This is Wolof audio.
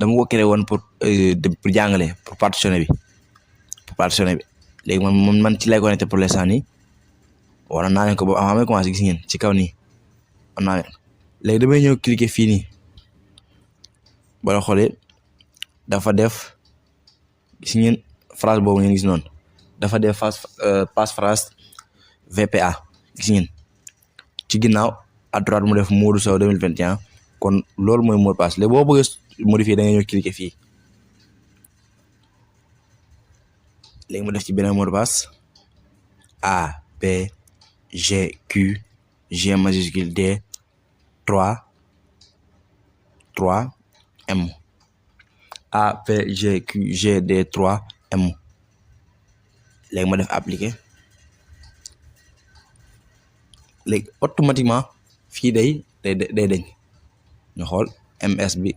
dama ko créé woon pour jàngale pour partitionner bi léegi man ci lay connecté pour l'instant nii wala naa leen ko ba avant may commencé gis ngeen ci kaw nii am naa leen léegi damay ñëw cliquer fii nii bala xoolee dafa def gis ngeen phrase boobu ngeen gis noonu dafa def passphrase VPA gis ngeen ci ginnaaw à droite mu def Modou Sow 2021 kon loolu mooy mot de passe léegi boo bëggee modifier da nga ñëw cliquer fii léegi mu def ci beneen mot de passe A P G Q G majuscule D 3 M A P G Q G D 3 M léegi ma def appliquer léegi automatiquement fii day dañ ñu xool MS bi